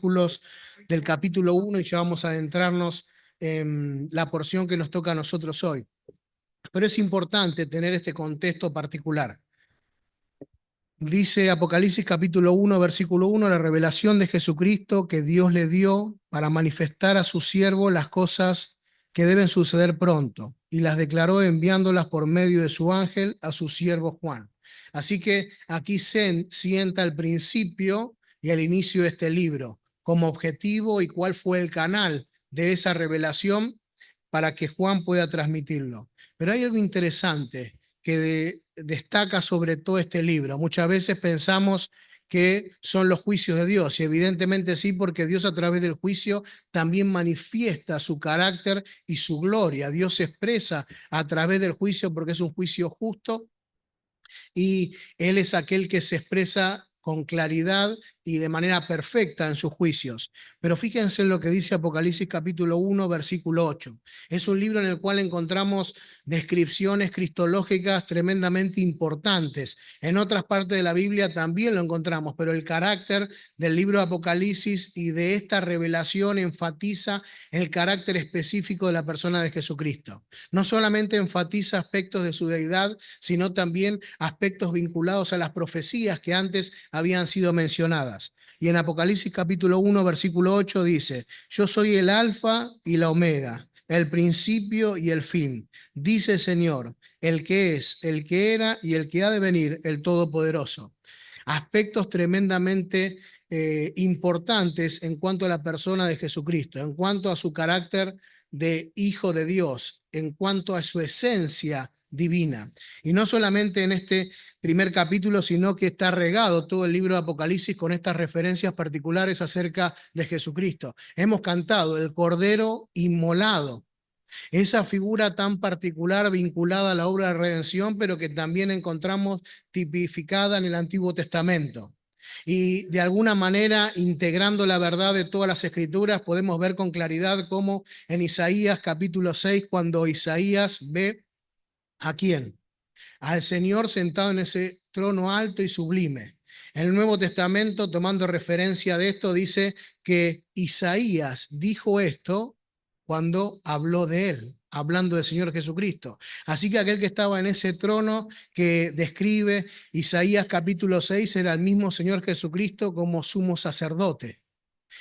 versículos del capítulo 1 y ya vamos a adentrarnos en la porción que nos toca a nosotros hoy. Pero es importante tener este contexto particular. Dice Apocalipsis capítulo 1, versículo 1, la revelación de Jesucristo que Dios le dio para manifestar a su siervo las cosas que deben suceder pronto, y las declaró enviándolas por medio de su ángel a su siervo Juan. Así que aquí se sienta el principio y el inicio de este libro, como objetivo y cuál fue el canal de esa revelación para que Juan pueda transmitirlo. Pero hay algo interesante que destaca sobre todo este libro. Muchas veces pensamos que son los juicios de Dios, y evidentemente sí, porque Dios a través del juicio también manifiesta su carácter y su gloria. Dios se expresa a través del juicio porque es un juicio justo y Él es aquel que se expresa con claridad y de manera perfecta en sus juicios. Pero fíjense en lo que dice Apocalipsis capítulo 1, versículo 8. Es un libro en el cual encontramos descripciones cristológicas tremendamente importantes. En otras partes de la Biblia también lo encontramos, pero el carácter del libro de Apocalipsis y de esta revelación enfatiza el carácter específico de la persona de Jesucristo. No solamente enfatiza aspectos de su deidad, sino también aspectos vinculados a las profecías que antes habían sido mencionadas. Y en Apocalipsis capítulo 1, versículo 8 dice, yo soy el alfa y la omega, el principio y el fin, dice el Señor, el que es, el que era y el que ha de venir, el Todopoderoso. Aspectos tremendamente importantes en cuanto a la persona de Jesucristo, en cuanto a su carácter de Hijo de Dios, en cuanto a su esencia divina. Y no solamente en este primer capítulo, sino que está regado todo el libro de Apocalipsis con estas referencias particulares acerca de Jesucristo. Hemos cantado el Cordero inmolado, esa figura tan particular vinculada a la obra de redención, pero que también encontramos tipificada en el Antiguo Testamento. Y de alguna manera, integrando la verdad de todas las escrituras, podemos ver con claridad cómo en Isaías capítulo 6, cuando Isaías ve ¿a quién? Al Señor sentado en ese trono alto y sublime. En el Nuevo Testamento, tomando referencia de esto, dice que Isaías dijo esto cuando habló de él, hablando del Señor Jesucristo. Así que aquel que estaba en ese trono que describe Isaías capítulo 6 era el mismo Señor Jesucristo como sumo sacerdote.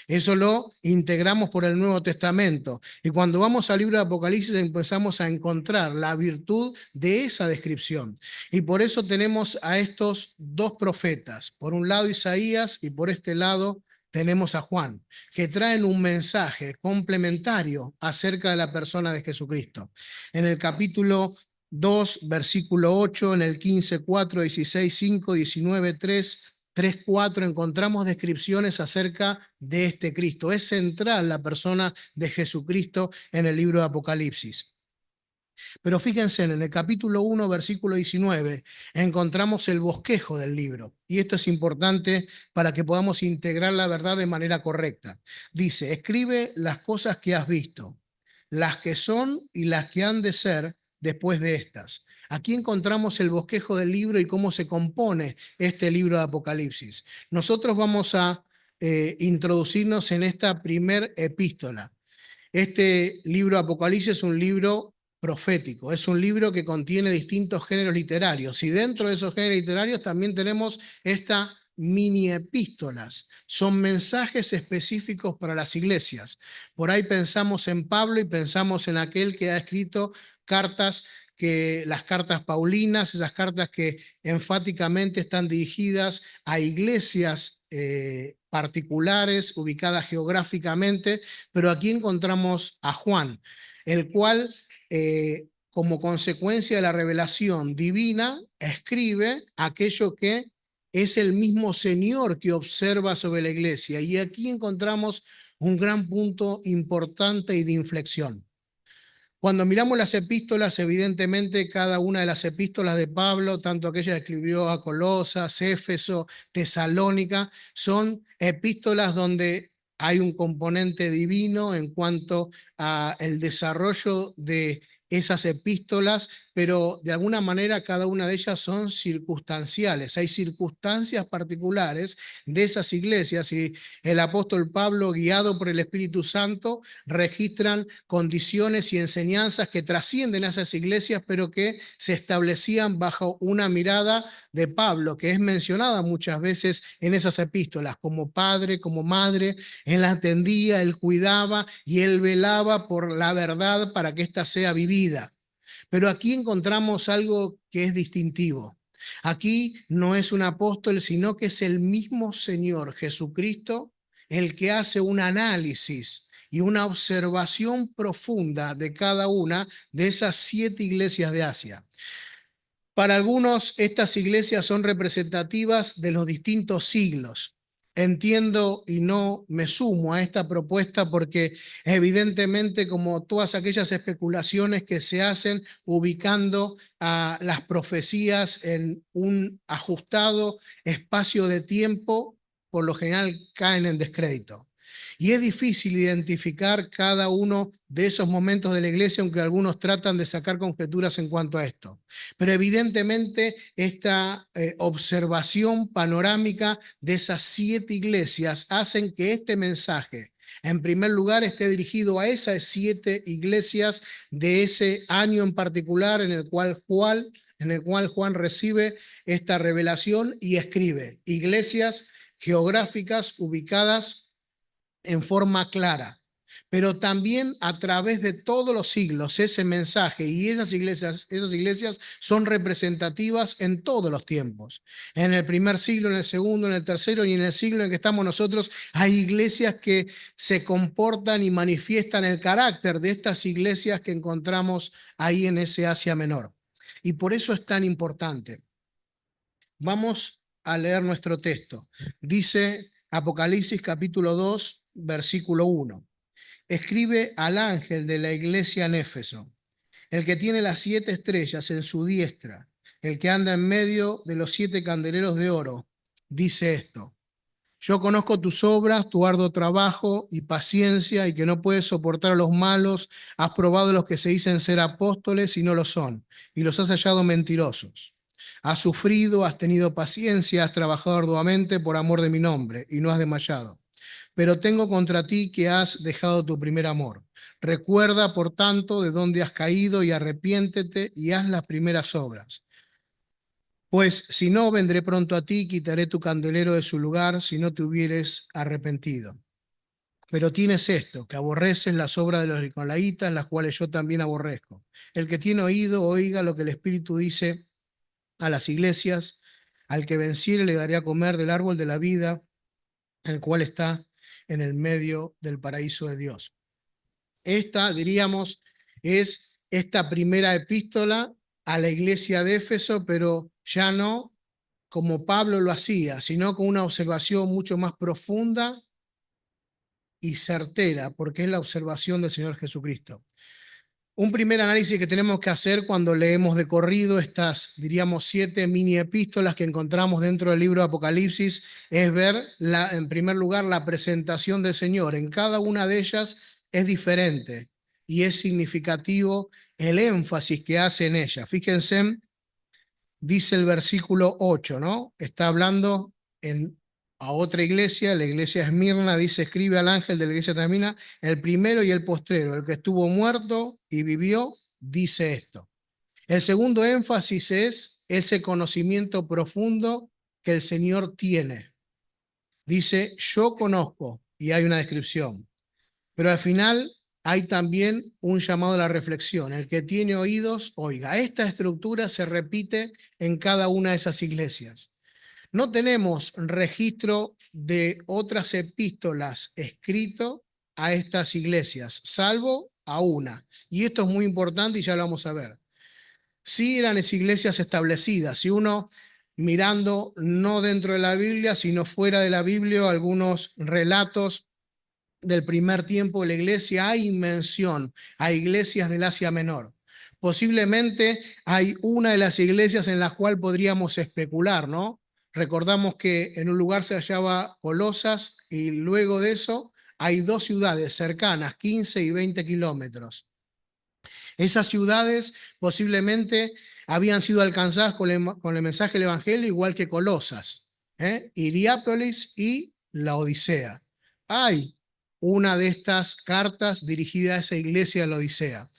Eso lo integramos por el Nuevo Testamento. Y cuando vamos al libro de Apocalipsis empezamos a encontrar la virtud de esa descripción. Y por eso tenemos a estos dos profetas. Por un lado Isaías y por este lado tenemos a Juan, que traen un mensaje complementario acerca de la persona de Jesucristo. En el capítulo 2, versículo 8, en el 15, 4, 16, 5, 19, 3, 3:4 encontramos descripciones acerca de este Cristo. Es central la persona de Jesucristo en el libro de Apocalipsis. Pero fíjense, en el capítulo 1, versículo 19, encontramos el bosquejo del libro. Y esto es importante para que podamos integrar la verdad de manera correcta. Dice, escribe las cosas que has visto, las que son y las que han de ser después de estas. Aquí encontramos el bosquejo del libro y cómo se compone este libro de Apocalipsis. Nosotros vamos a introducirnos en esta primer epístola. Este libro Apocalipsis es un libro profético, es un libro que contiene distintos géneros literarios y dentro de esos géneros literarios también tenemos estas mini epístolas, son mensajes específicos para las iglesias. Por ahí pensamos en Pablo y pensamos en aquel que ha escrito cartas, que las cartas paulinas, esas cartas que enfáticamente están dirigidas a iglesias particulares, ubicadas geográficamente, pero aquí encontramos a Juan, el cual, como consecuencia de la revelación divina, escribe aquello que es el mismo Señor que observa sobre la iglesia. Y aquí encontramos un gran punto importante y de inflexión. Cuando miramos las epístolas, evidentemente cada una de las epístolas de Pablo, tanto aquella que escribió a Colosas, Éfeso, Tesalónica, son epístolas donde hay un componente divino en cuanto a el desarrollo de esas epístolas, pero de alguna manera cada una de ellas son circunstanciales. Hay circunstancias particulares de esas iglesias y el apóstol Pablo, guiado por el Espíritu Santo, registran condiciones y enseñanzas que trascienden a esas iglesias, pero que se establecían bajo una mirada de Pablo, que es mencionada muchas veces en esas epístolas, como padre, como madre. Él la atendía, él cuidaba y él velaba por la verdad para que ésta sea vivida. Pero aquí encontramos algo que es distintivo. Aquí no es un apóstol, sino que es el mismo Señor Jesucristo el que hace un análisis y una observación profunda de cada una de esas 7 iglesias de Asia. Para algunos, estas iglesias son representativas de los distintos siglos. Entiendo y no me sumo a esta propuesta porque evidentemente, como todas aquellas especulaciones que se hacen ubicando a las profecías en un ajustado espacio de tiempo, por lo general caen en descrédito. Y es difícil identificar cada uno de esos momentos de la iglesia, aunque algunos tratan de sacar conjeturas en cuanto a esto. Pero evidentemente esta observación panorámica de esas 7 iglesias hacen que este mensaje, en primer lugar, esté dirigido a esas 7 iglesias de ese año en particular en el cual Juan recibe esta revelación y escribe. Iglesias geográficas ubicadas en forma clara, pero también a través de todos los siglos ese mensaje y esas iglesias son representativas en todos los tiempos. En el primer siglo, en el segundo, en el tercero y en el siglo en que estamos nosotros, hay iglesias que se comportan y manifiestan el carácter de estas iglesias que encontramos ahí en ese Asia Menor. Y por eso es tan importante. Vamos a leer nuestro texto. Dice Apocalipsis capítulo 2, versículo 1. Escribe al ángel de la iglesia en Éfeso, el que tiene las 7 estrellas en su diestra, el que anda en medio de los 7 candeleros de oro, dice esto: yo conozco tus obras, tu arduo trabajo y paciencia, y que no puedes soportar a los malos. Has probado a los que se dicen ser apóstoles y no lo son, y los has hallado mentirosos. Has sufrido, has tenido paciencia, has trabajado arduamente por amor de mi nombre, y no has desmayado. Pero tengo contra ti que has dejado tu primer amor. Recuerda, por tanto, de dónde has caído y arrepiéntete y haz las primeras obras. Pues si no, vendré pronto a ti, quitaré tu candelero de su lugar, si no te hubieres arrepentido. Pero tienes esto, que aborreces las obras de los nicolaitas, las cuales yo también aborrezco. El que tiene oído, oiga lo que el Espíritu dice a las iglesias. Al que venciere le daré a comer del árbol de la vida, el cual está en el medio del paraíso de Dios. Esta, diríamos, es esta primera epístola a la iglesia de Éfeso, pero ya no como Pablo lo hacía, sino con una observación mucho más profunda y certera, porque es la observación del Señor Jesucristo. Un primer análisis que tenemos que hacer cuando leemos de corrido estas, diríamos, 7 mini epístolas que encontramos dentro del libro de Apocalipsis es ver, en primer lugar, la presentación del Señor. En cada una de ellas es diferente y es significativo el énfasis que hace en ella. Fíjense, dice el versículo 8, ¿no? Está hablando a otra iglesia, la iglesia Esmirna, dice: escribe al ángel de la iglesia termina, el primero y el postrero, el que estuvo muerto y vivió, dice esto. El segundo énfasis es ese conocimiento profundo que el Señor tiene. Dice: yo conozco, y hay una descripción. Pero al final hay también un llamado a la reflexión. El que tiene oídos, oiga. Esta estructura se repite en cada una de esas iglesias. No tenemos registro de otras epístolas escrito a estas iglesias, salvo a una. Y esto es muy importante y ya lo vamos a ver. Sí eran iglesias establecidas. Si uno, mirando no dentro de la Biblia, sino fuera de la Biblia, algunos relatos del primer tiempo de la iglesia, hay mención a iglesias del Asia Menor. Posiblemente hay una de las iglesias en la cual podríamos especular, ¿no? Recordamos que en un lugar se hallaba Colosas y luego de eso hay 2 ciudades cercanas, 15 y 20 kilómetros. Esas ciudades posiblemente habían sido alcanzadas con el mensaje del Evangelio, igual que Colosas, Hierápolis y la Odisea. Hay una de estas cartas dirigida a esa iglesia de la Odisea.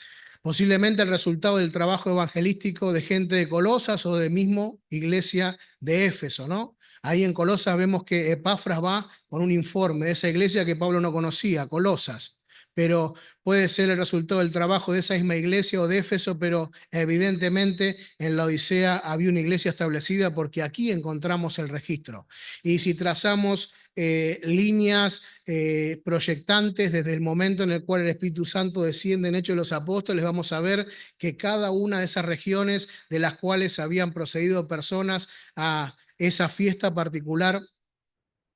Posiblemente el resultado del trabajo evangelístico de gente de Colosas o de mismo iglesia de Éfeso, ¿no? Ahí en Colosas vemos que Epafras va con un informe de esa iglesia que Pablo no conocía, Colosas. Pero puede ser el resultado del trabajo de esa misma iglesia o de Éfeso, pero evidentemente en la Odisea había una iglesia establecida porque aquí encontramos el registro. Y si trazamos líneas proyectantes desde el momento en el cual el Espíritu Santo desciende en Hechos de los Apóstoles, vamos a ver que cada una de esas regiones de las cuales habían procedido personas a esa fiesta particular,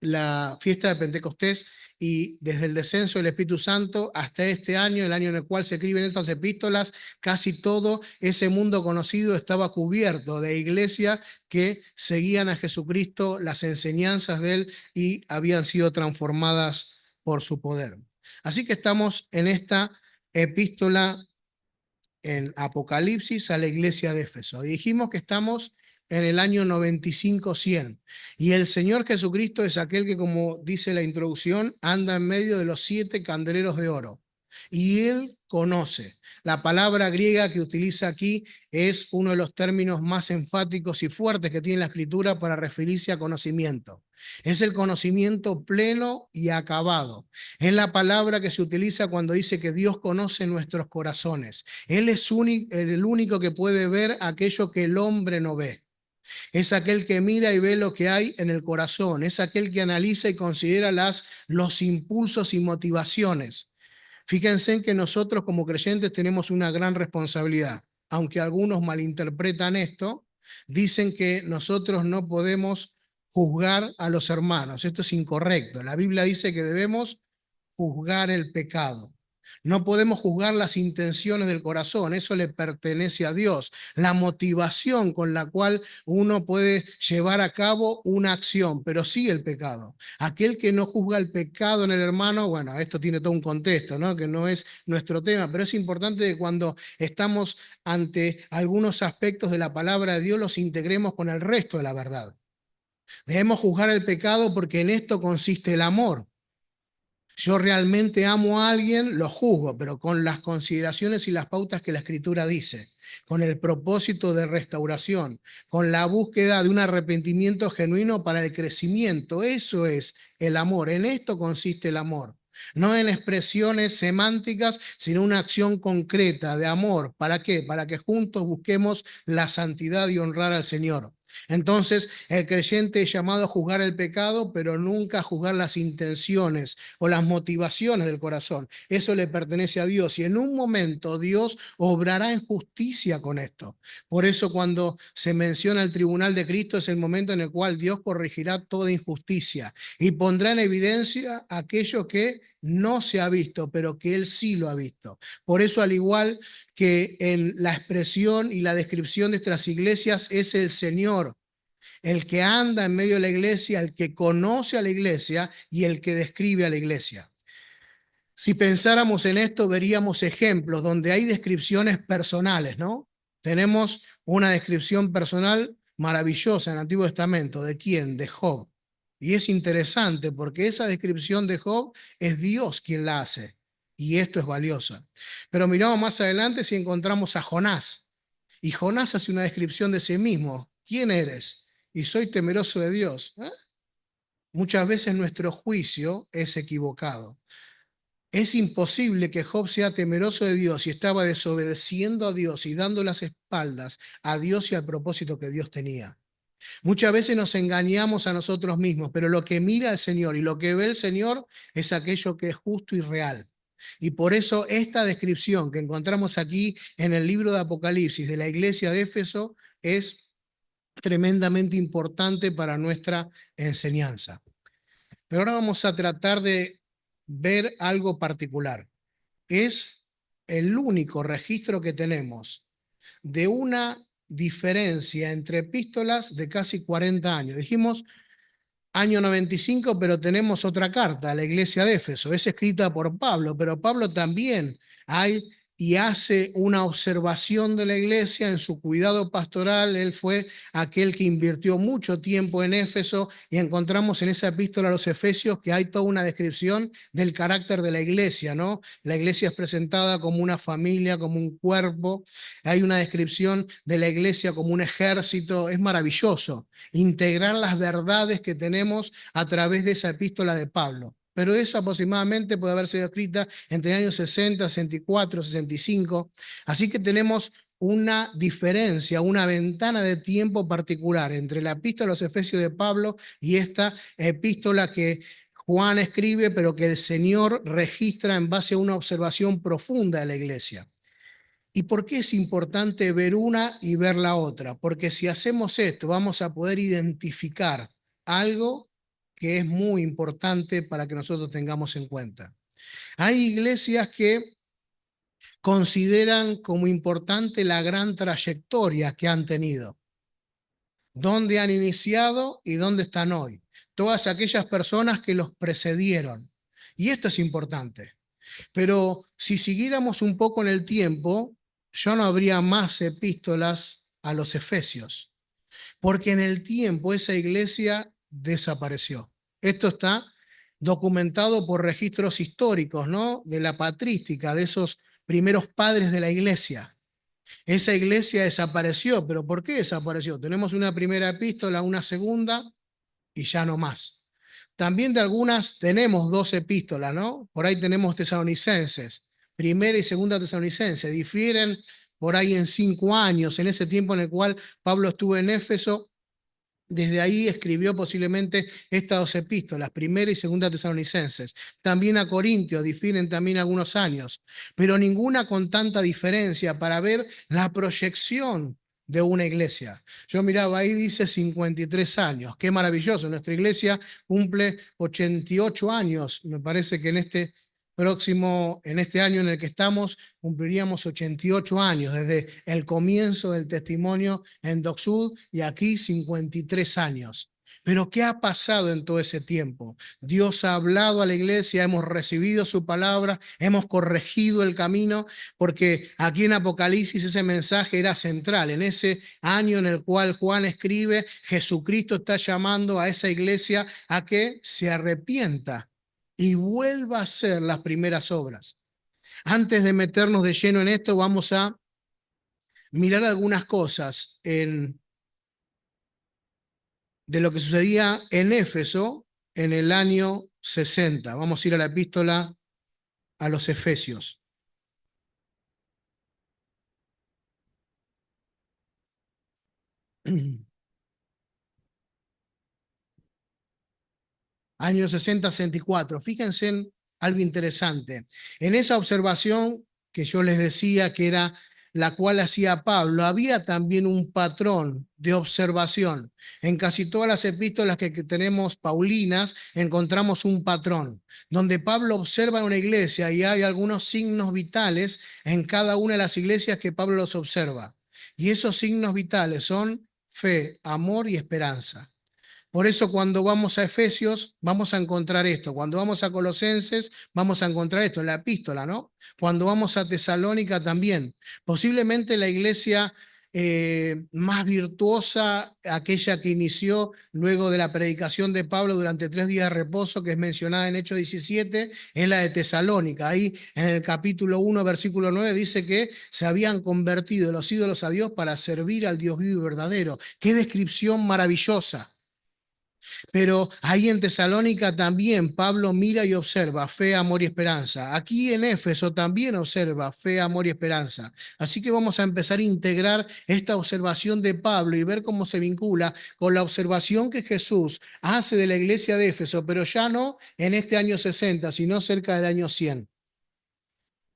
la fiesta de Pentecostés, y desde el descenso del Espíritu Santo hasta este año, el año en el cual se escriben estas epístolas, casi todo ese mundo conocido estaba cubierto de iglesias que seguían a Jesucristo, las enseñanzas de él, y habían sido transformadas por su poder. Así que estamos en esta epístola en Apocalipsis a la iglesia de Éfeso. Y dijimos que estamos en el año 95-100. Y el Señor Jesucristo es aquel que, como dice la introducción, anda en medio de los 7 candeleros de oro. Y Él conoce. La palabra griega que utiliza aquí es uno de los términos más enfáticos y fuertes que tiene la Escritura para referirse a conocimiento. Es el conocimiento pleno y acabado. Es la palabra que se utiliza cuando dice que Dios conoce nuestros corazones. Él es el único que puede ver aquello que el hombre no ve. Es aquel que mira y ve lo que hay en el corazón. Es aquel que analiza y considera los impulsos y motivaciones. Fíjense en que nosotros como creyentes tenemos una gran responsabilidad. Aunque algunos malinterpretan esto, dicen que nosotros no podemos juzgar a los hermanos. Esto es incorrecto. La Biblia dice que debemos juzgar el pecado. No podemos juzgar las intenciones del corazón, eso le pertenece a Dios. La motivación con la cual uno puede llevar a cabo una acción, pero sí el pecado. Aquel que no juzga el pecado en el hermano, bueno, esto tiene todo un contexto, ¿no? Que no es nuestro tema, pero es importante que cuando estamos ante algunos aspectos de la palabra de Dios los integremos con el resto de la verdad. Debemos juzgar el pecado porque en esto consiste el amor. Yo realmente amo a alguien, lo juzgo, pero con las consideraciones y las pautas que la Escritura dice, con el propósito de restauración, con la búsqueda de un arrepentimiento genuino para el crecimiento. Eso es el amor. En esto consiste el amor. No en expresiones semánticas, sino una acción concreta de amor. ¿Para qué? Para que juntos busquemos la santidad y honrar al Señor. Entonces, el creyente es llamado a juzgar el pecado, pero nunca a juzgar las intenciones o las motivaciones del corazón. Eso le pertenece a Dios y en un momento Dios obrará en justicia con esto. Por eso cuando se menciona el tribunal de Cristo es el momento en el cual Dios corregirá toda injusticia y pondrá en evidencia aquello que no se ha visto, pero que Él sí lo ha visto. Por eso, al igual que en la expresión y la descripción de estas iglesias, es el Señor el que anda en medio de la iglesia, el que conoce a la iglesia y el que describe a la iglesia. Si pensáramos en esto, veríamos ejemplos donde hay descripciones personales, ¿no? Tenemos una descripción personal maravillosa en el Antiguo Testamento. ¿De quién? De Job. Y es interesante porque esa descripción de Job es Dios quien la hace. Y esto es valioso. Pero miramos más adelante si encontramos a Jonás. Y Jonás hace una descripción de sí mismo. ¿Quién eres? Y soy temeroso de Dios. Muchas veces nuestro juicio es equivocado. Es imposible que Job sea temeroso de Dios y estaba desobedeciendo a Dios y dando las espaldas a Dios y al propósito que Dios tenía. Muchas veces nos engañamos a nosotros mismos, pero lo que mira el Señor y lo que ve el Señor es aquello que es justo y real. Y por eso esta descripción que encontramos aquí en el libro de Apocalipsis de la iglesia de Éfeso es tremendamente importante para nuestra enseñanza. Pero ahora vamos a tratar de ver algo particular. Es el único registro que tenemos de una diferencia entre epístolas de casi 40 años. Dijimos año 95, pero tenemos otra carta, la iglesia de Éfeso. Es escrita por Pablo, pero Pablo también hay y hace una observación de la iglesia en su cuidado pastoral. Él fue aquel que invirtió mucho tiempo en Éfeso y encontramos en esa epístola a los Efesios que hay toda una descripción del carácter de la iglesia, ¿no? La iglesia es presentada como una familia, como un cuerpo. Hay una descripción de la iglesia como un ejército. Es maravilloso integrar las verdades que tenemos a través de esa epístola de Pablo. Pero esa aproximadamente puede haber sido escrita entre el año 60, 64, 65. Así que tenemos una diferencia, una ventana de tiempo particular entre la epístola a los Efesios de Pablo y esta epístola que Juan escribe, pero que el Señor registra en base a una observación profunda de la iglesia. ¿Y por qué es importante ver una y ver la otra? Porque si hacemos esto, vamos a poder identificar algo que es muy importante para que nosotros tengamos en cuenta. Hay iglesias que consideran como importante la gran trayectoria que han tenido, dónde han iniciado y dónde están hoy. Todas aquellas personas que los precedieron. Y esto es importante. Pero si siguiéramos un poco en el tiempo, ya no habría más epístolas a los Efesios, porque en el tiempo esa iglesia desapareció. Esto está documentado por registros históricos, ¿no? De la patrística, de esos primeros padres de la iglesia. Esa iglesia desapareció, pero ¿por qué desapareció? Tenemos una primera epístola, una segunda y ya no más. También de algunas tenemos dos epístolas, ¿no? Por ahí tenemos tesalonicenses, primera y segunda tesalonicenses, difieren por ahí en 5 años, en ese tiempo en el cual Pablo estuvo en Éfeso. Desde ahí escribió posiblemente estas dos epístolas, primera y segunda tesalonicenses. También a Corintios difieren también algunos años, pero ninguna con tanta diferencia para ver la proyección de una iglesia. Yo miraba ahí, dice 53 años. Qué maravilloso. Nuestra iglesia cumple 88 años. Me parece que en este año en el que estamos, cumpliríamos 88 años desde el comienzo del testimonio en Docsud y aquí 53 años. Pero ¿qué ha pasado en todo ese tiempo? Dios ha hablado a la iglesia, hemos recibido su palabra, hemos corregido el camino, porque aquí en Apocalipsis ese mensaje era central. En ese año en el cual Juan escribe, Jesucristo está llamando a esa iglesia a que se arrepienta y vuelva a hacer las primeras obras. Antes de meternos de lleno en esto, vamos a mirar algunas cosas de lo que sucedía en Éfeso en el año 60. Vamos a ir a la epístola a los Efesios. Año 60-64. Fíjense en algo interesante. En esa observación que yo les decía que era la cual hacía Pablo, había también un patrón de observación. En casi todas las epístolas que tenemos paulinas encontramos un patrón, donde Pablo observa una iglesia y hay algunos signos vitales en cada una de las iglesias que Pablo los observa. Y esos signos vitales son fe, amor y esperanza. Por eso cuando vamos a Efesios vamos a encontrar esto, cuando vamos a Colosenses vamos a encontrar esto, en la epístola, ¿no? Cuando vamos a Tesalónica también. Posiblemente la iglesia más virtuosa, aquella que inició luego de la predicación de Pablo durante 3 días de reposo, que es mencionada en Hechos 17, es la de Tesalónica. Ahí en el capítulo 1, versículo 9, dice que se habían convertido los ídolos a Dios para servir al Dios vivo y verdadero. Qué descripción maravillosa. Pero ahí en Tesalónica también Pablo mira y observa fe, amor y esperanza. Aquí en Éfeso también observa fe, amor y esperanza. Así que vamos a empezar a integrar esta observación de Pablo y ver cómo se vincula con la observación que Jesús hace de la iglesia de Éfeso, pero ya no en este año 60, sino cerca del año 100.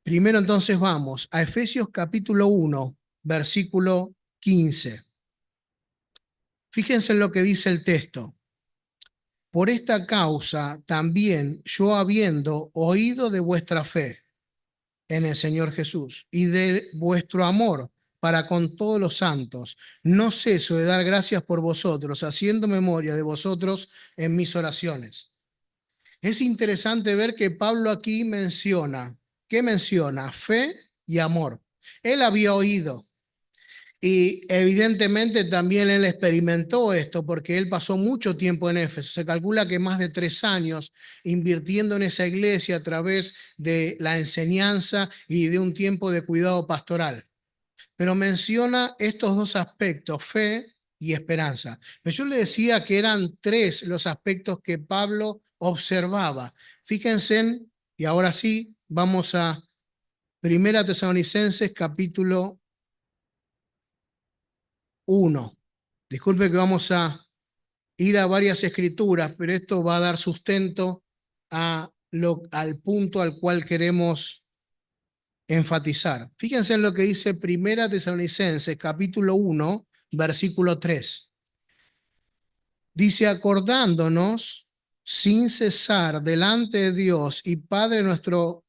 Primero entonces vamos a Efesios capítulo 1, versículo 15. Fíjense en lo que dice el texto. Por esta causa también yo, habiendo oído de vuestra fe en el Señor Jesús y de vuestro amor para con todos los santos, no ceso de dar gracias por vosotros, haciendo memoria de vosotros en mis oraciones. Es interesante ver que Pablo aquí menciona, ¿qué menciona? Fe y amor. Él había oído y evidentemente también él experimentó esto porque él pasó mucho tiempo en Éfeso. Se calcula que más de 3 años invirtiendo en esa iglesia a través de la enseñanza y de un tiempo de cuidado pastoral. Pero menciona estos dos aspectos, fe y esperanza. Pero yo le decía que eran tres los aspectos que Pablo observaba. Fíjense, y ahora sí, vamos a Primera Tesalonicenses capítulo 1. Disculpe que vamos a ir a varias escrituras, pero esto va a dar sustento al punto al cual queremos enfatizar. Fíjense en lo que dice Primera Tesalonicenses, capítulo 1, versículo 3. Dice, acordándonos sin cesar delante de Dios y Padre nuestro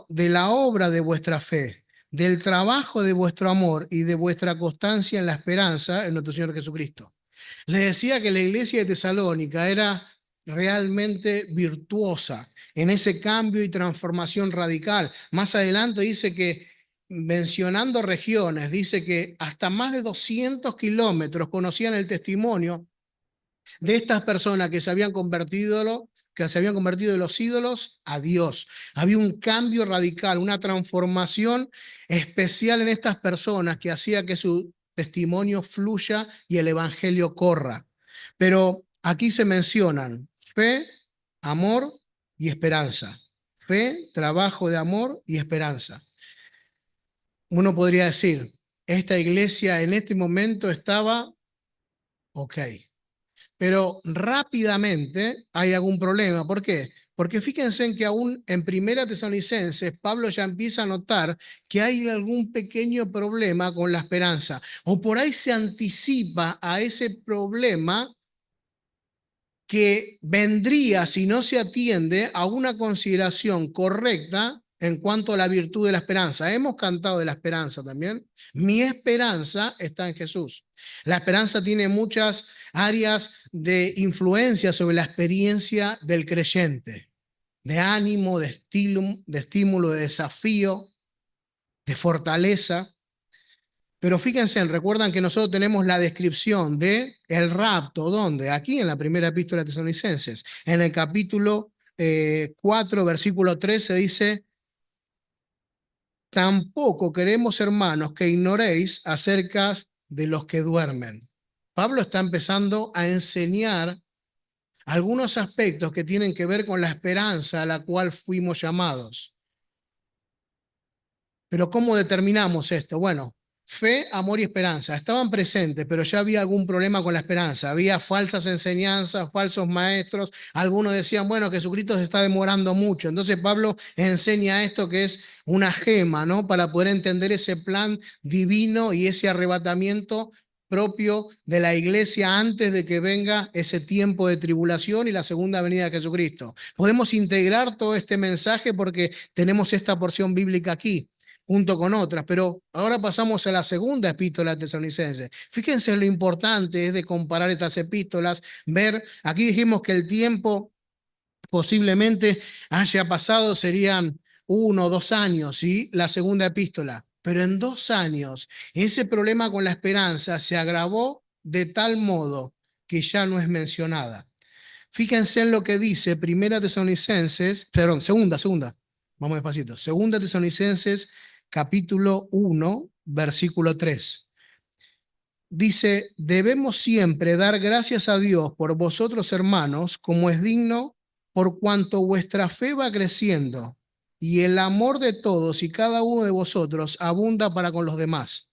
de la obra de vuestra fe, del trabajo de vuestro amor y de vuestra constancia en la esperanza en nuestro Señor Jesucristo. Les decía que la iglesia de Tesalónica era realmente virtuosa en ese cambio y transformación radical. Más adelante dice que, mencionando regiones, dice que hasta más de 200 kilómetros conocían el testimonio de estas personas que se habían convertido de los ídolos a Dios. Había un cambio radical, una transformación especial en estas personas que hacía que su testimonio fluya y el evangelio corra. Pero aquí se mencionan fe, amor y esperanza. Fe, trabajo de amor y esperanza. Uno podría decir, esta iglesia en este momento estaba ok. Pero rápidamente hay algún problema. ¿Por qué? Porque fíjense en que aún en Primera Tesalonicenses, Pablo ya empieza a notar que hay algún pequeño problema con la esperanza. O por ahí se anticipa a ese problema que vendría si no se atiende a una consideración correcta en cuanto a la virtud de la esperanza. Hemos cantado de la esperanza también. Mi esperanza está en Jesús. La esperanza tiene muchas áreas de influencia sobre la experiencia del creyente, de ánimo, de estímulo, de desafío, de fortaleza. Pero fíjense, recuerdan que nosotros tenemos la descripción de el rapto, ¿dónde? Aquí en la primera epístola de Tesalonicenses. En el capítulo 4, versículo 13 dice, tampoco queremos, hermanos, que ignoréis acerca de los que duermen. Pablo está empezando a enseñar algunos aspectos que tienen que ver con la esperanza a la cual fuimos llamados. Pero ¿cómo determinamos esto? Bueno, fe, amor y esperanza estaban presentes, pero ya había algún problema con la esperanza. Había falsas enseñanzas, falsos maestros. Algunos decían, bueno, Jesucristo se está demorando mucho. Entonces Pablo enseña esto que es una gema, ¿no? Para poder entender ese plan divino y ese arrebatamiento propio de la iglesia antes de que venga ese tiempo de tribulación y la segunda venida de Jesucristo. Podemos integrar todo este mensaje porque tenemos esta porción bíblica aquí junto con otras, pero ahora pasamos a la segunda epístola de Tesalonicenses. Fíjense lo importante es de comparar estas epístolas, ver, aquí dijimos que el tiempo posiblemente haya pasado, serían 1 o 2 años, ¿sí? La segunda epístola, pero en 2 años ese problema con la esperanza se agravó de tal modo que ya no es mencionada. Fíjense en lo que dice segunda, vamos despacito, segunda Tesalonicenses capítulo 1, versículo 3. Dice, debemos siempre dar gracias a Dios por vosotros, hermanos, como es digno, por cuanto vuestra fe va creciendo y el amor de todos y cada uno de vosotros abunda para con los demás.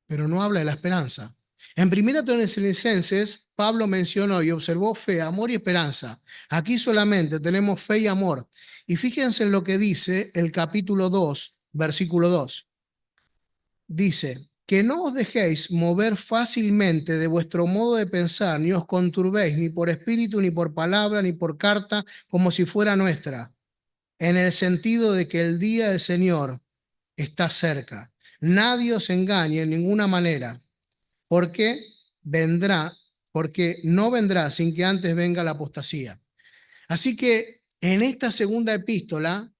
Pero no habla de la esperanza. En Primera Tesalonicenses, Pablo mencionó y observó fe, amor y esperanza. Aquí solamente tenemos fe y amor. Y fíjense en lo que dice el capítulo 2, versículo 2. Dice, que no os dejéis mover fácilmente de vuestro modo de pensar, ni os conturbéis ni por espíritu, ni por palabra, ni por carta, como si fuera nuestra, en el sentido de que el día del Señor está cerca. Nadie os engañe en ninguna manera, porque vendrá, porque no vendrá sin que antes venga la apostasía. Así que en esta segunda epístola,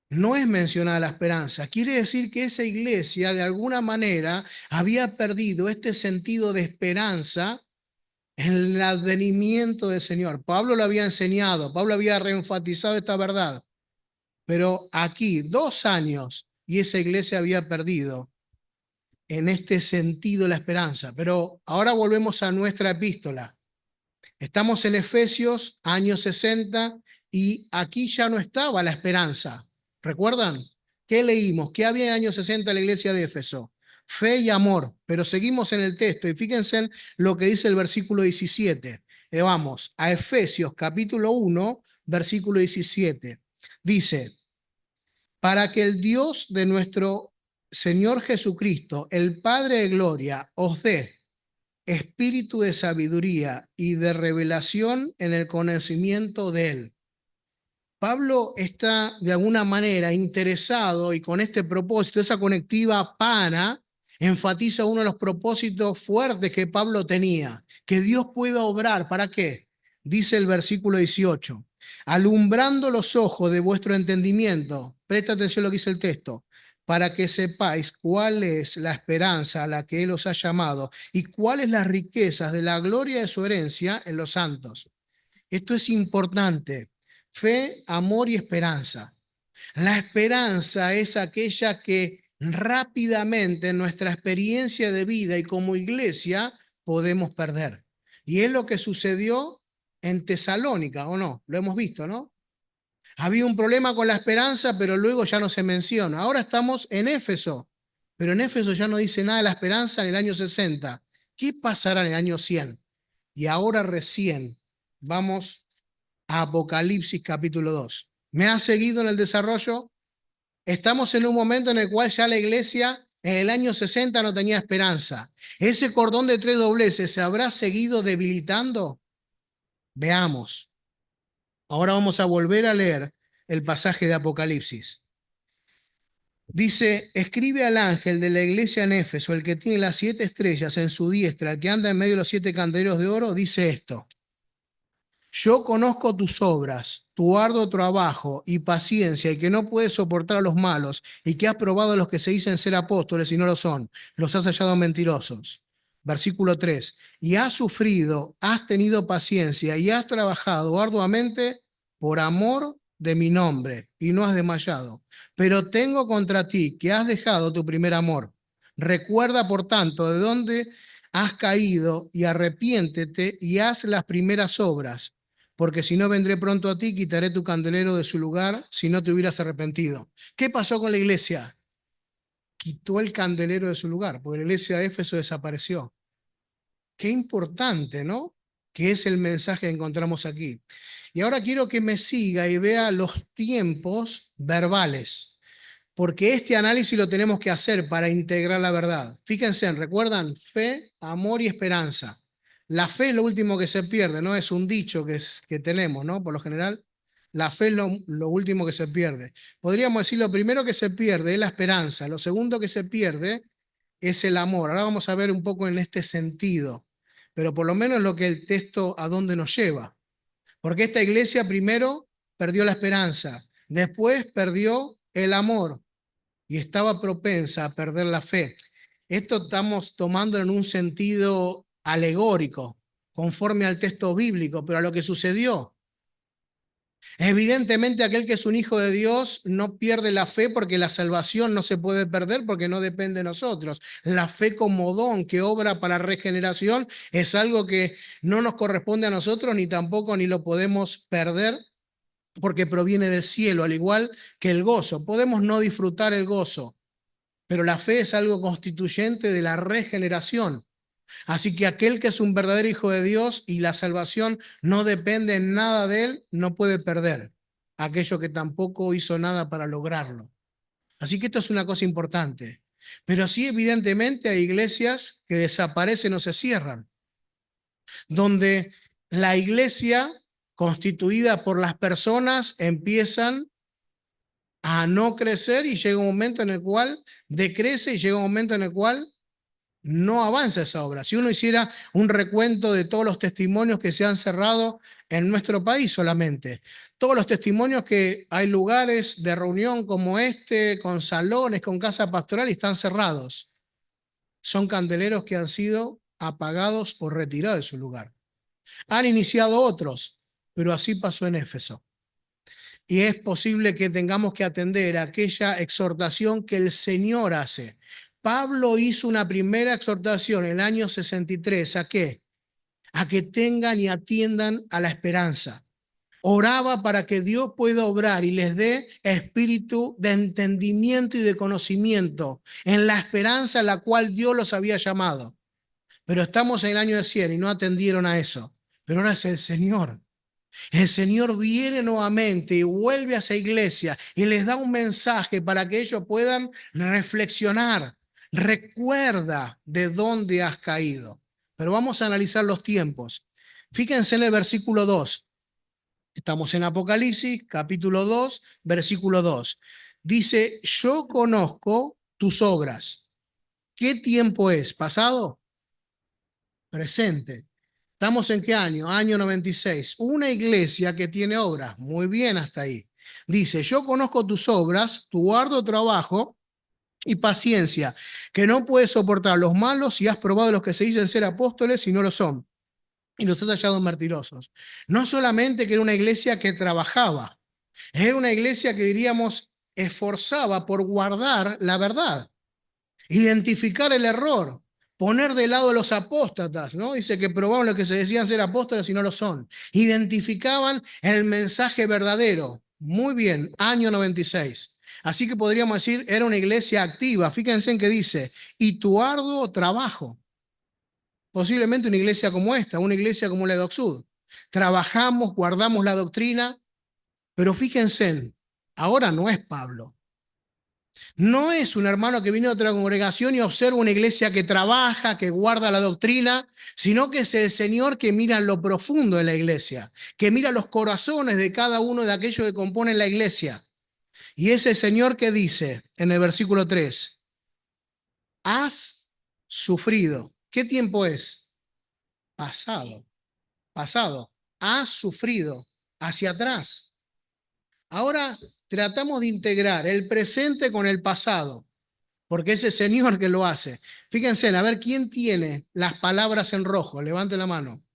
no es mencionada la esperanza. Quiere decir que esa iglesia de alguna manera había perdido este sentido de esperanza en el advenimiento del Señor. Pablo lo había enseñado, Pablo había reenfatizado esta verdad, pero aquí 2 años y esa iglesia había perdido en este sentido la esperanza. Pero ahora volvemos a nuestra epístola. Estamos en Efesios, año 60, y aquí ya no estaba la esperanza. ¿Recuerdan? ¿Qué leímos? ¿Qué había en el año 60 en la iglesia de Éfeso? Fe y amor. Pero seguimos en el texto y fíjense en lo que dice el versículo 17. Vamos a Efesios capítulo 1, versículo 17. Dice, para que el Dios de nuestro Señor Jesucristo, el Padre de gloria, os dé espíritu de sabiduría y de revelación en el conocimiento de Él. Pablo está de alguna manera interesado y con este propósito, esa conectiva pana, enfatiza uno de los propósitos fuertes que Pablo tenía, que Dios pueda obrar. ¿Para qué? Dice el versículo 18, alumbrando los ojos de vuestro entendimiento, presta atención a lo que dice el texto, para que sepáis cuál es la esperanza a la que Él os ha llamado y cuáles las riquezas de la gloria de su herencia en los santos. Esto es importante. Fe, amor y esperanza. La esperanza es aquella que rápidamente en nuestra experiencia de vida y como iglesia podemos perder. Y es lo que sucedió en Tesalónica, ¿o no? Lo hemos visto, ¿no? Había un problema con la esperanza, pero luego ya no se menciona. Ahora estamos en Éfeso, pero en Éfeso ya no dice nada de la esperanza en el año 60. ¿Qué pasará en el año 100? Y ahora recién vamos a Apocalipsis capítulo 2. ¿Me ha seguido en el desarrollo? Estamos en un momento en el cual ya la iglesia en el año 60 no tenía esperanza. ¿Ese cordón de 3 dobleces se habrá seguido debilitando? Veamos. Ahora vamos a volver a leer el pasaje de Apocalipsis. Dice, escribe al ángel de la iglesia en Éfeso, el que tiene las 7 estrellas en su diestra, el que anda en medio de los 7 candeleros de oro, dice esto. Yo conozco tus obras, tu arduo trabajo y paciencia, y que no puedes soportar a los malos, y que has probado a los que se dicen ser apóstoles y no lo son, los has hallado mentirosos. Versículo 3. Y has sufrido, has tenido paciencia y has trabajado arduamente por amor de mi nombre, y no has desmayado. Pero tengo contra ti que has dejado tu primer amor. Recuerda, por tanto, de dónde has caído y arrepiéntete y haz las primeras obras, porque si no vendré pronto a ti, quitaré tu candelero de su lugar si no te hubieras arrepentido. ¿Qué pasó con la iglesia? Quitó el candelero de su lugar, porque la iglesia de Éfeso desapareció. Qué importante, ¿no? Que es el mensaje que encontramos aquí. Y ahora quiero que me siga y vea los tiempos verbales, porque este análisis lo tenemos que hacer para integrar la verdad. Fíjense, ¿recuerdan? Fe, amor y esperanza. La fe es lo último que se pierde, ¿no? Es un dicho que tenemos, ¿no? Por lo general, la fe es lo último que se pierde. Podríamos decir, lo primero que se pierde es la esperanza, lo segundo que se pierde es el amor. Ahora vamos a ver un poco en este sentido, pero por lo menos lo que el texto a dónde nos lleva. Porque esta iglesia primero perdió la esperanza, después perdió el amor y estaba propensa a perder la fe. Esto estamos tomando en un sentido alegórico, conforme al texto bíblico, pero a lo que sucedió. Evidentemente aquel que es un hijo de Dios no pierde la fe porque la salvación no se puede perder porque no depende de nosotros. La fe como don que obra para regeneración es algo que no nos corresponde a nosotros ni tampoco ni lo podemos perder porque proviene del cielo, al igual que el gozo. Podemos no disfrutar el gozo, pero la fe es algo constituyente de la regeneración. Así que aquel que es un verdadero hijo de Dios y la salvación no depende en nada de él, no puede perder aquello que tampoco hizo nada para lograrlo. Así que esto es una cosa importante. Pero sí, evidentemente, hay iglesias que desaparecen o se cierran, donde la iglesia constituida por las personas empiezan a no crecer y llega un momento en el cual decrece y llega un momento en el cual no avanza esa obra. Si uno hiciera un recuento de todos los testimonios que se han cerrado en nuestro país solamente, todos los testimonios que hay lugares de reunión como este, con salones, con casa pastoral, y están cerrados. Son candeleros que han sido apagados o retirados de su lugar. Han iniciado otros, pero así pasó en Éfeso. Y es posible que tengamos que atender a aquella exhortación que el Señor hace. Pablo hizo una primera exhortación en el año 63. ¿A qué? A que tengan y atiendan a la esperanza. Oraba para que Dios pueda obrar y les dé espíritu de entendimiento y de conocimiento en la esperanza a la cual Dios los había llamado. Pero estamos en el año de 100 y no atendieron a eso. Pero ahora es el Señor. El Señor viene nuevamente y vuelve a esa iglesia y les da un mensaje para que ellos puedan reflexionar. Recuerda de dónde has caído. Pero vamos a analizar los tiempos. Fíjense en el versículo 2. Estamos en Apocalipsis, capítulo 2, versículo 2. Dice, yo conozco tus obras. ¿Qué tiempo es? ¿Pasado? Presente. ¿Estamos en qué año? Año 96. Una iglesia que tiene obras. Muy bien hasta ahí. Dice, yo conozco tus obras, tu arduo trabajo y paciencia, que no puedes soportar los malos y has probado los que se dicen ser apóstoles y no lo son. Y los has hallado mentirosos. No solamente que era una iglesia que trabajaba, era una iglesia que diríamos esforzaba por guardar la verdad, identificar el error, poner de lado a los apóstatas, ¿no? Dice que probaban los que se decían ser apóstoles y no lo son. Identificaban el mensaje verdadero. Muy bien, año 96. Así que podríamos decir, era una iglesia activa. Fíjense en que dice, y tu arduo trabajo. Posiblemente una iglesia como esta, una iglesia como la de Oxud. Trabajamos, guardamos la doctrina, pero fíjense, ahora no es Pablo. No es un hermano que viene de otra congregación y observa una iglesia que trabaja, que guarda la doctrina, sino que es el Señor que mira en lo profundo de la iglesia, que mira los corazones de cada uno de aquellos que componen la iglesia. Y ese Señor que dice en el versículo 3, has sufrido. ¿Qué tiempo es? Pasado, pasado. Has sufrido hacia atrás. Ahora tratamos de integrar el presente con el pasado, porque ese Señor que lo hace. Fíjense, a ver quién tiene las palabras en rojo. Levante la mano.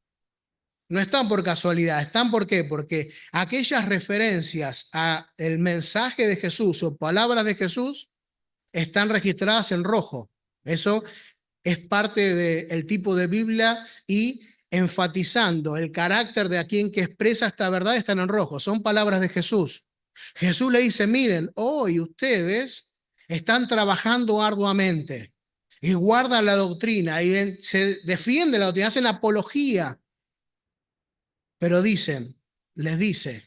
No están por casualidad, están ¿por qué? Porque aquellas referencias a el mensaje de Jesús o palabras de Jesús están registradas en rojo. Eso es parte del tipo de Biblia y enfatizando el carácter de a quien que expresa esta verdad están en rojo. Son palabras de Jesús. Jesús le dice, miren, hoy ustedes están trabajando arduamente y guardan la doctrina y se defiende la doctrina, hacen apología, pero les dice,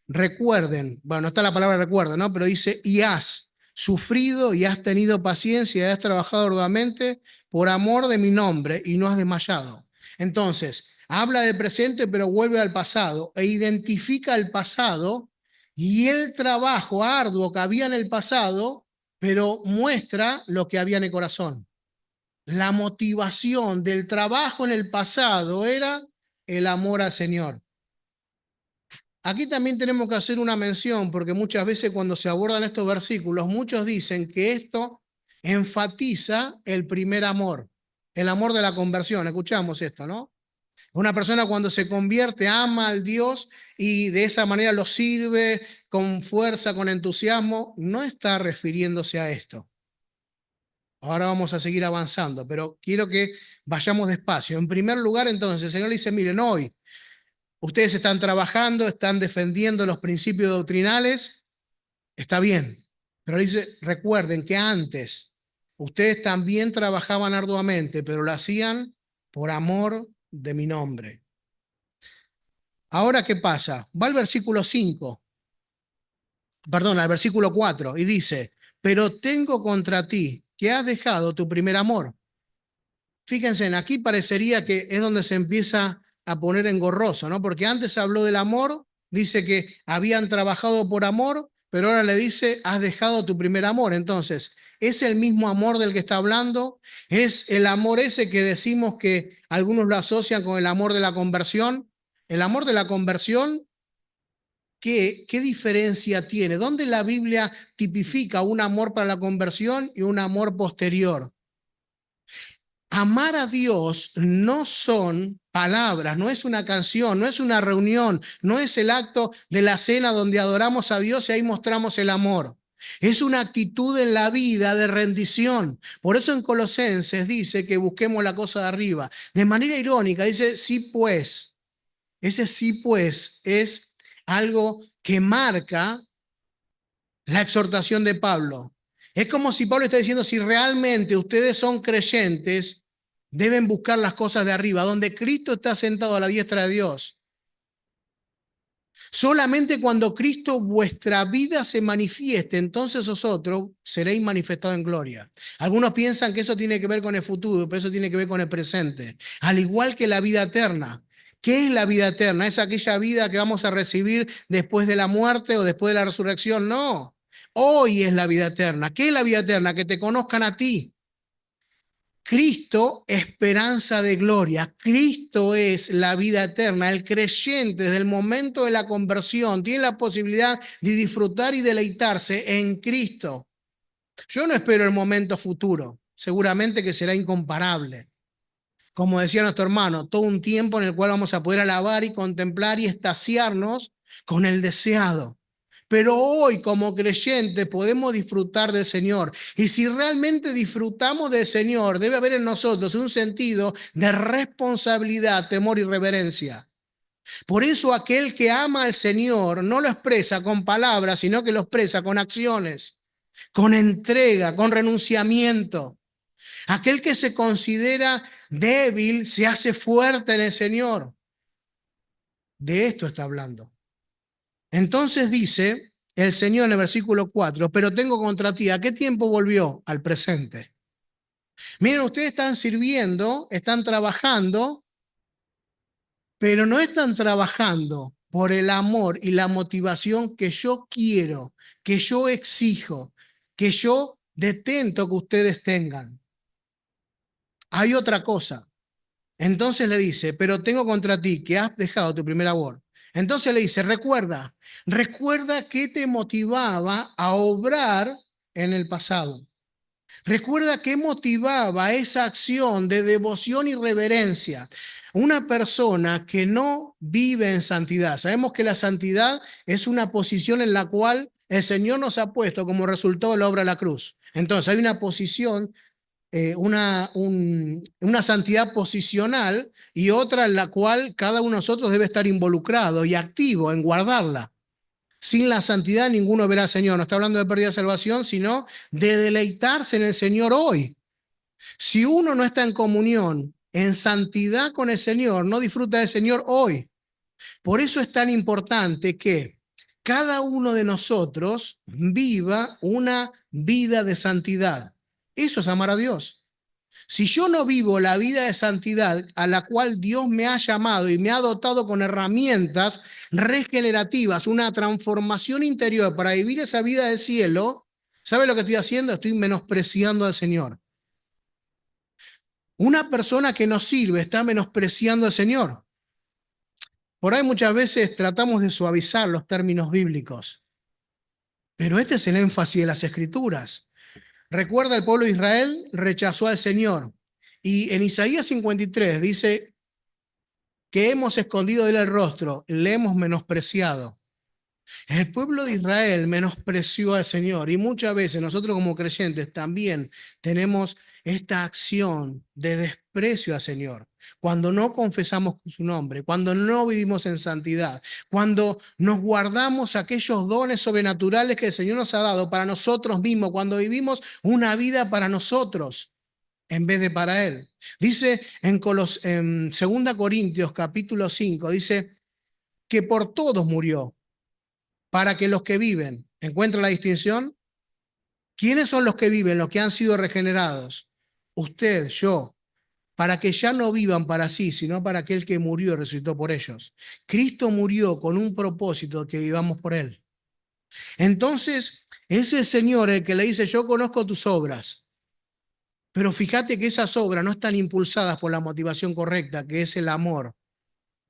recuerden, bueno, no está la palabra recuerden, ¿no? Pero dice, y has sufrido y has tenido paciencia y has trabajado arduamente por amor de mi nombre y no has desmayado. Entonces, habla del presente, pero vuelve al pasado e identifica el pasado y el trabajo arduo que había en el pasado, pero muestra lo que había en el corazón. La motivación del trabajo en el pasado era el amor al Señor. Aquí también tenemos que hacer una mención, porque muchas veces cuando se abordan estos versículos, muchos dicen que esto enfatiza el primer amor, el amor de la conversión. Escuchamos esto, ¿no? Una persona cuando se convierte ama al Dios y de esa manera lo sirve con fuerza, con entusiasmo, no está refiriéndose a esto. Ahora vamos a seguir avanzando, pero quiero que vayamos despacio. En primer lugar, entonces, el Señor le dice, miren, hoy ustedes están trabajando, están defendiendo los principios doctrinales, está bien, pero dice, recuerden que antes ustedes también trabajaban arduamente, pero lo hacían por amor de mi nombre. Ahora, ¿qué pasa? Va al versículo 5, perdón, al versículo 4 y dice, pero tengo contra ti que has dejado tu primer amor. Fíjense, aquí parecería que es donde se empieza a poner engorroso, ¿no? Porque antes habló del amor, dice que habían trabajado por amor, pero ahora le dice, has dejado tu primer amor. Entonces, ¿es el mismo amor del que está hablando? ¿Es el amor ese que decimos que algunos lo asocian con el amor de la conversión? El amor de la conversión, ¿qué diferencia tiene? ¿Dónde la Biblia tipifica un amor para la conversión y un amor posterior? Amar a Dios no son palabras, no es una canción, no es una reunión, no es el acto de la cena donde adoramos a Dios y ahí mostramos el amor. Es una actitud en la vida de rendición. Por eso en Colosenses dice que busquemos la cosa de arriba. De manera irónica dice, sí pues. Ese sí pues es algo que marca la exhortación de Pablo. Es como si Pablo está diciendo, si realmente ustedes son creyentes, deben buscar las cosas de arriba, donde Cristo está sentado a la diestra de Dios. Solamente cuando Cristo vuestra vida se manifieste, entonces vosotros seréis manifestados en gloria. Algunos piensan que eso tiene que ver con el futuro, pero eso tiene que ver con el presente. Al igual que la vida eterna. ¿Qué es la vida eterna? ¿Es aquella vida que vamos a recibir después de la muerte o después de la resurrección? No. Hoy es la vida eterna. ¿Qué es la vida eterna? Que te conozcan a ti. Cristo, esperanza de gloria. Cristo es la vida eterna. El creyente desde el momento de la conversión tiene la posibilidad de disfrutar y deleitarse en Cristo. Yo no espero el momento futuro, seguramente que será incomparable. Como decía nuestro hermano, todo un tiempo en el cual vamos a poder alabar y contemplar y extasiarnos con el deseado. Pero hoy como creyentes podemos disfrutar del Señor. Y si realmente disfrutamos del Señor, debe haber en nosotros un sentido de responsabilidad, temor y reverencia. Por eso aquel que ama al Señor no lo expresa con palabras, sino que lo expresa con acciones, con entrega, con renunciamiento. Aquel que se considera débil se hace fuerte en el Señor. De esto está hablando. Entonces dice el Señor en el versículo 4, pero tengo contra ti, ¿a qué tiempo volvió? Al presente. Miren, ustedes están sirviendo, están trabajando, pero no están trabajando por el amor y la motivación que yo quiero, que yo exijo, que yo detento que ustedes tengan. Hay otra cosa. Entonces le dice, pero tengo contra ti que has dejado tu primer amor. Entonces le dice, recuerda qué te motivaba a obrar en el pasado. Recuerda qué motivaba esa acción de devoción y reverencia. Una persona que no vive en santidad. Sabemos que la santidad es una posición en la cual el Señor nos ha puesto como resultado de la obra de la cruz. Entonces hay una posición una santidad posicional y otra en la cual cada uno de nosotros debe estar involucrado y activo en guardarla. Sin la santidad ninguno verá al Señor. No está hablando de pérdida de salvación, sino de deleitarse en el Señor hoy. Si uno no está en comunión, en santidad con el Señor, no disfruta del Señor hoy. Por eso es tan importante que cada uno de nosotros viva una vida de santidad. Eso es amar a Dios. Si yo no vivo la vida de santidad a la cual Dios me ha llamado y me ha dotado con herramientas regenerativas, una transformación interior para vivir esa vida del cielo, ¿sabe lo que estoy haciendo? Estoy menospreciando al Señor. Una persona que no sirve está menospreciando al Señor. Por ahí muchas veces tratamos de suavizar los términos bíblicos, pero este es el énfasis de las Escrituras. Recuerda, el pueblo de Israel rechazó al Señor. Y en Isaías 53 dice que hemos escondido de él el rostro, le hemos menospreciado. El pueblo de Israel menospreció al Señor y muchas veces nosotros como creyentes también tenemos esta acción de desprecio al Señor. Cuando no confesamos su nombre, cuando no vivimos en santidad, cuando nos guardamos aquellos dones sobrenaturales que el Señor nos ha dado para nosotros mismos, cuando vivimos una vida para nosotros en vez de para Él. Dice en 2 Corintios capítulo 5, dice que por todos murió para que los que viven, ¿encuentra la distinción? ¿Quiénes son los que viven, los que han sido regenerados? Usted, yo, para que ya no vivan para sí, sino para aquel que murió y resucitó por ellos. Cristo murió con un propósito, que vivamos por Él. Entonces, ese Señor el que le dice, yo conozco tus obras, pero fíjate que esas obras no están impulsadas por la motivación correcta, que es el amor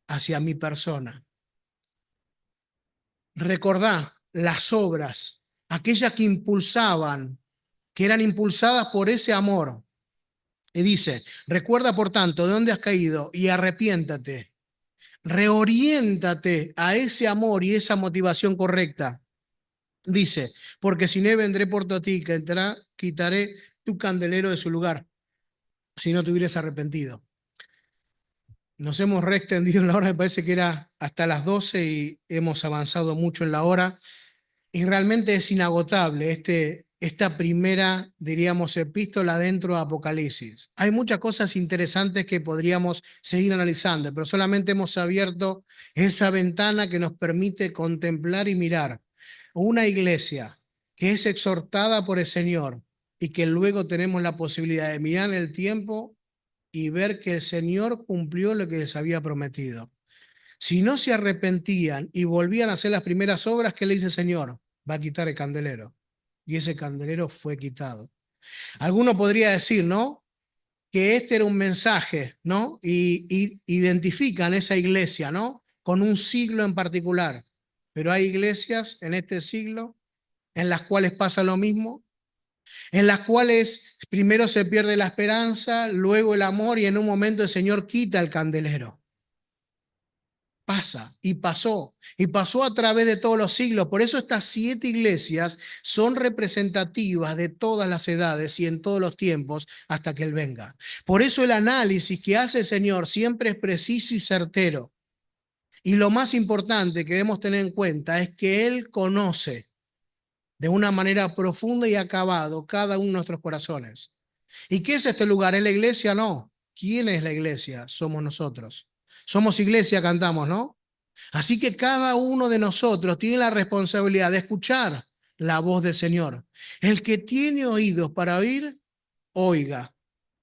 hacia mi persona. Recordá las obras, aquellas que impulsaban, que eran impulsadas por ese amor. Y dice, recuerda por tanto de dónde has caído y arrepiéntate. Reoriéntate a ese amor y esa motivación correcta. Dice, porque si no vendré por ti, quitaré tu candelero de su lugar, si no te hubieras arrepentido. Nos hemos reextendido en la hora, me parece que era hasta las 12 y hemos avanzado mucho en la hora. Y realmente es inagotable esta primera, diríamos, epístola dentro de Apocalipsis. Hay muchas cosas interesantes que podríamos seguir analizando, pero solamente hemos abierto esa ventana que nos permite contemplar y mirar una iglesia que es exhortada por el Señor y que luego tenemos la posibilidad de mirar en el tiempo y ver que el Señor cumplió lo que les había prometido. Si no se arrepentían y volvían a hacer las primeras obras, ¿qué le dice el Señor? Va a quitar el candelero. Y ese candelero fue quitado. Alguno podría decir, ¿no? Que este era un mensaje, ¿no? Y identifican esa iglesia, ¿no? Con un siglo en particular. Pero hay iglesias en este siglo en las cuales pasa lo mismo, en las cuales primero se pierde la esperanza, luego el amor y en un momento el Señor quita el candelero. Pasa y pasó a través de todos los siglos. Por eso estas 7 iglesias son representativas de todas las edades y en todos los tiempos hasta que Él venga. Por eso el análisis que hace el Señor siempre es preciso y certero. Y lo más importante que debemos tener en cuenta es que Él conoce de una manera profunda y acabado cada uno de nuestros corazones. ¿Y qué es este lugar? ¿Es la iglesia? No. ¿Quién es la iglesia? Somos nosotros. Somos iglesia, cantamos, ¿no? Así que cada uno de nosotros tiene la responsabilidad de escuchar la voz del Señor. El que tiene oídos para oír, oiga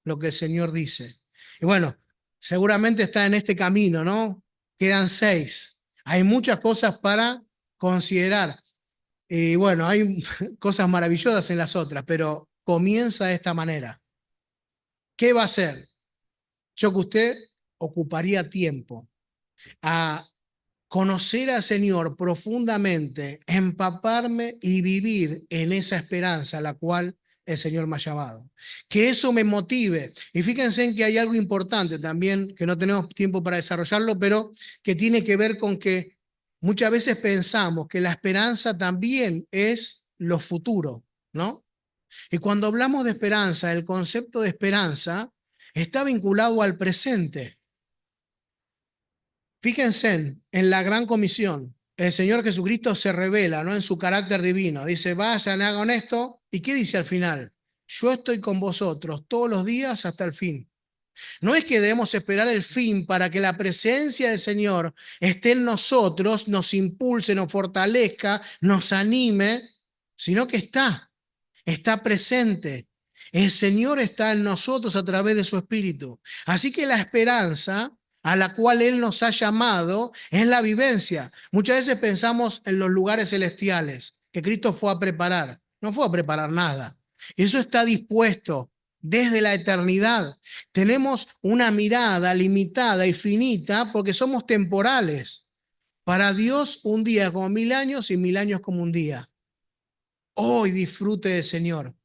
lo que el Señor dice. Y bueno, seguramente está en este camino, ¿no? Quedan 6. Hay muchas cosas para considerar. Y bueno, hay cosas maravillosas en las otras, pero comienza de esta manera. ¿Qué va a hacer? Yo que usted ocuparía tiempo a conocer al Señor profundamente, empaparme y vivir en esa esperanza a la cual el Señor me ha llamado. Que eso me motive. Y fíjense en que hay algo importante también, que no tenemos tiempo para desarrollarlo, pero que tiene que ver con que muchas veces pensamos que la esperanza también es lo futuro, ¿no? Y cuando hablamos de esperanza, el concepto de esperanza está vinculado al presente. Fíjense en la gran comisión. El Señor Jesucristo se revela, ¿no? En su carácter divino. Dice, vayan, hagan esto. ¿Y qué dice al final? Yo estoy con vosotros todos los días hasta el fin. No es que debemos esperar el fin para que la presencia del Señor esté en nosotros, nos impulse, nos fortalezca, nos anime, sino que está presente. El Señor está en nosotros a través de su Espíritu. Así que la esperanza a la cual Él nos ha llamado es la vivencia. Muchas veces pensamos en los lugares celestiales que Cristo fue a preparar. No fue a preparar nada. Eso está dispuesto desde la eternidad. Tenemos una mirada limitada y finita porque somos temporales. Para Dios un día es como 1000 años y 1000 años como un día. Hoy disfrute del Señor.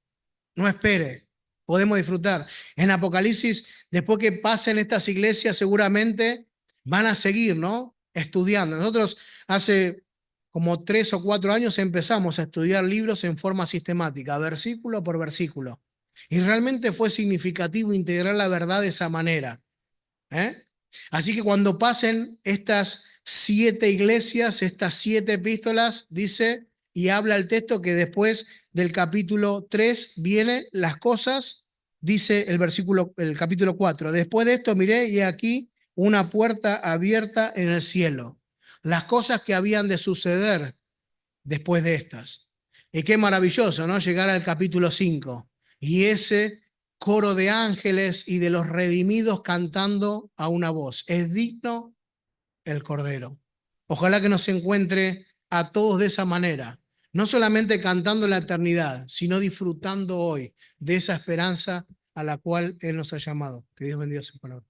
No espere, podemos disfrutar. En Apocalipsis, después que pasen estas iglesias, seguramente van a seguir, ¿no? Estudiando. Nosotros hace como 3 o 4 años empezamos a estudiar libros en forma sistemática, versículo por versículo. Y realmente fue significativo integrar la verdad de esa manera. ¿Eh? Así que cuando pasen estas 7 iglesias, estas 7 epístolas, dice y habla el texto que después del capítulo 3 viene las cosas, dice el capítulo 4. Después de esto miré y aquí una puerta abierta en el cielo. Las cosas que habían de suceder después de estas. Y qué maravilloso, ¿no? Llegar al capítulo 5. Y ese coro de ángeles y de los redimidos cantando a una voz. Es digno el Cordero. Ojalá que nos encuentre a todos de esa manera. No solamente cantando la eternidad, sino disfrutando hoy de esa esperanza a la cual Él nos ha llamado. Que Dios bendiga su palabra.